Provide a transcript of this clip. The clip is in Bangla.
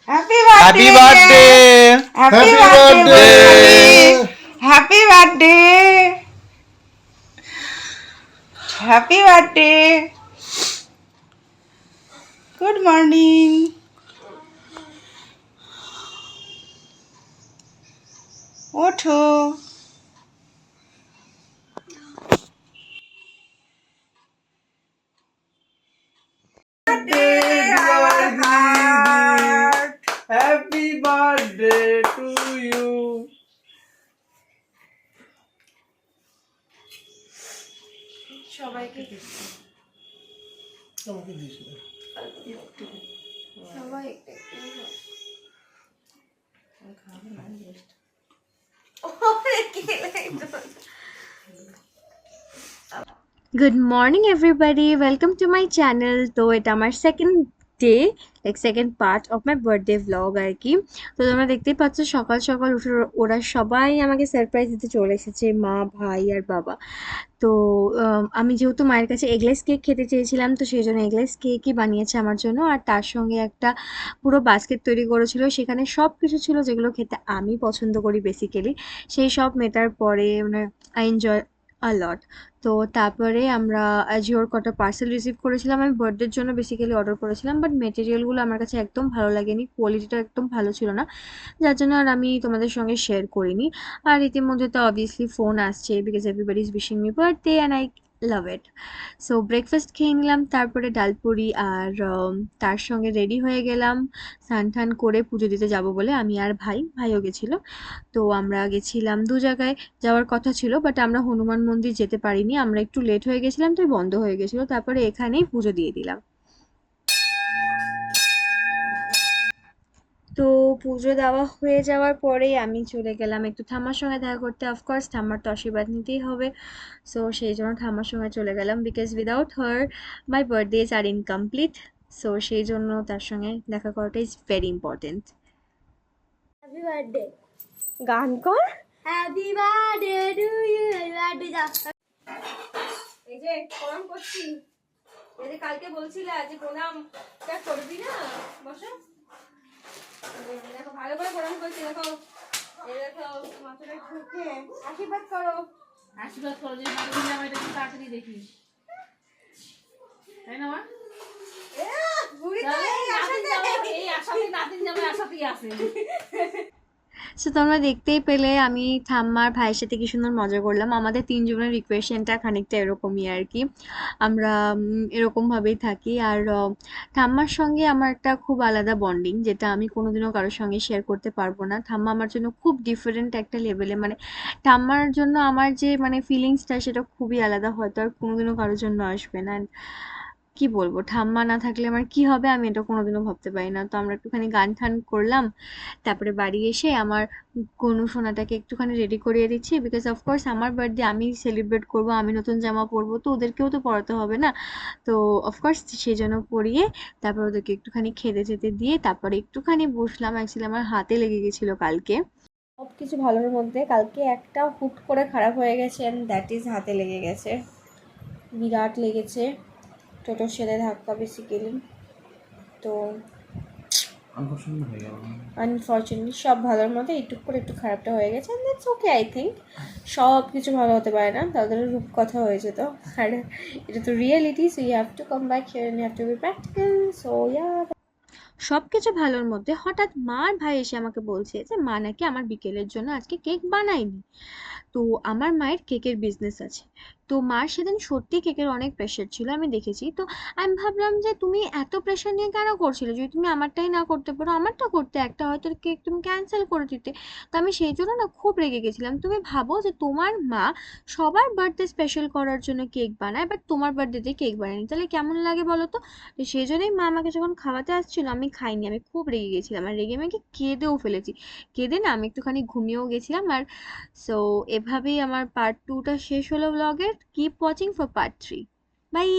Happy happy birthday birthday. Happy happy birthday birthday. Happy birthday happy birthday good morning ওঠো হ্যাপি বার্থডে টু ইউ। সবাইকে তোমাকে দিস না। সবাই good morning everybody, welcome to my channel. তো এটা আমার second day, like second part of my birthday vlog আর কি। তো তোমরা দেখতেই পাচ্ছ সকাল সকাল উঠে ওরা সবাই আমাকে সারপ্রাইজ দিতে চলে এসেছে, মা, ভাই আর বাবা। তো আমি যেহেতু মায়ের কাছে এগলেস কেক খেতে চেয়েছিলাম, তো সেই জন্য এগলেস কেকই বানিয়েছে আমার জন্য। আর তার সঙ্গে একটা পুরো বাস্কেট তৈরি করেছিল, সেখানে সব কিছু ছিল যেগুলো খেতে আমি পছন্দ করি বেসিক্যালি। সেই সব মেটার পরে মানে আই এনজয় আ লট। তো তারপরে আমরা আজিওর কটা পার্সেল রিসিভ করেছিলাম। আমি বার্থডের জন্য বেসিক্যালি অর্ডার করেছিলাম, বাট মেটেরিয়ালগুলো আমার কাছে একদম ভালো লাগেনি, কোয়ালিটিটা একদম ভালো ছিল না, যার জন্য আর আমি তোমাদের সঙ্গে শেয়ার করিনি। আর ইতিমধ্যে তো অবভিয়াসলি ফোন আসছে, because everybody is wishing me birthday and I love it. So breakfast খেয়ে নিলাম, তারপরে ডালপুরি আর তার সঙ্গে রেডি হয়ে গেলাম স্নান টান করে পুজো দিতে যাব বলে। আমি আর ভাইও গেছিলো। তো আমরা গেছিলাম দু জায়গায় যাওয়ার কথা ছিল, বাট আমরা হনুমান মন্দির যেতে পারিনি, আমরা একটু লেট হয়ে গেছিলাম, তাই বন্ধ হয়ে গেছিলো। তারপরে এখানেই পুজো দিয়ে দিলাম। তো পুজো দেওয়া হয়ে যাওয়ার পরেই আমি চলে গেলাম একটু ঠাম্মার সঙ্গে দেখা করতে। অফকোর্স ঠাম্মার তো আশীর্বাদ নিতেই হবে। সো সেই জন্য ঠাম্মার সঙ্গে চলে গেলাম, because without her my birthdays are incomplete. So সেই জন্য তার সঙ্গে দেখা করাটা is very important. Happy birthday গান কর। Happy birthday to you, happy birthday দা। এই যে প্রণাম করছি, এই যে কালকে বলছিলে যে প্রণামটা করবি না, বসো। দেখো ভালো করে প্রণাম করছি, দেখো এই দেখো মাথাটা ঢুকে আশীর্বাদ করো। আশীর্বাদ করো যে নাতিন জামাইটা একটু তাড়াতাড়ি দেখি, তাই না মা? বুড়ি তো তাহলে এই নাতিন আশাতে। জামাই এই আশাতেই, নাতিন জামাই আশাতেই আছে। সো তোমরা দেখতেই পেলে আমি ঠাম্মার ভাইয়ের সাথে কি সুন্দর মজা করলাম। আমাদের তিনজনের রিকোয়েশনটা খানিকটা এরকমই আর কি, আমরা এরকম ভাবেই থাকি। আর ঠাম্মার সঙ্গে আমার একটা খুব আলাদা বন্ডিং, যেটা আমি কোনোদিনও কারোর সঙ্গে শেয়ার করতে পারবো না। ঠাম্মা আমার জন্য খুব ডিফারেন্ট একটা লেভেলে, মানে ঠাম্মার জন্য আমার যে মানে ফিলিংসটা সেটা খুবই আলাদা, হয়তো আর কোনোদিনও কারোর জন্য আসবে না। And কি বলবো, ঠাম্মা না থাকলে আমার কি হবে আমি এটা কোনোদিনও ভাবতে পারি না। তো আমরা একটুখানি গান টান করলাম, তারপরে বাড়ি এসে আমার গনু সোনাটাকে একটুখানি রেডি করিয়ে দিচ্ছি, বিকজ অফকোর্স আমার বার্থডে আমি সেলিব্রেট করব, আমি নতুন জামা পরবো, তো ওদেরকেও তো পরাতে হবে না। তো অফকোর্স সেই জন্য পরিয়ে তারপর ওদেরকে একটুখানি খেতে যেতে দিয়ে তারপরে একটুখানি বসলাম। অ্যাকচুয়ালি আমার হাতে লেগে গেছিলো কালকে। সব কিছু ভালোর মধ্যে কালকে একটা হুট করে খারাপ হয়ে গেছে, অ্যান্ড দ্যাট ইজ হাতে লেগে গেছে, বিরাট লেগেছে, টোটোর সাথে ধাক্কা বেসিক্যালি। তো আকর্ষণ হয়ে গেল। আনফর্চুনেটলি সব ভালোর মধ্যে এইটুক করে একটু খারাপটা হয়ে গেছে, and that's okay. I think সব কিছু ভালো হতে পারে না, তাদের রূপকথা হয়েছে তো, আর এটা তো reality. So you have to come back here and you have to be practical. So yeah. সবকিছু ভালোর মধ্যে হঠাৎ মা আর ভাই এসে আমাকে বলছে যে মা নাকি আমার বিকেলের জন্য আজকে কেক বানায়নি। তো আমার মায়ের কেকের বিজনেস আছে, তো মার সেদিন সত্যি কেকের অনেক প্রেশার ছিল, আমি দেখেছি। তো আমি ভাবলাম যে তুমি এত প্রেশার নিয়ে কেন করছিলে, যদি তুমি আমারটাই না করতে পারো, আমারটা করতে, একটা হয়তো কেক তুমি ক্যান্সেল করে দিতে। তো আমি সেই জন্য না খুব রেগে গেছিলাম। তুমি ভাবো যে তোমার মা সবার বার্থডে স্পেশাল করার জন্য কেক বানায়, বাট তোমার বার্থডেতে কেক বানায়নি, তাহলে কেমন লাগে বলো তো। তো সেই জন্যই মা আমাকে যখন খাওয়াতে আসছিল আমি খাইনি, আমি খুব রেগে গেছিলাম, আর রেগে মেগে কেঁদেও ফেলেছি। কেঁদে না আমি একটুখানি ঘুমিয়েও গেছিলাম। আর সো এভাবেই আমার পার্ট 2টা শেষ হলো ব্লগের। Keep watching for part 3। By.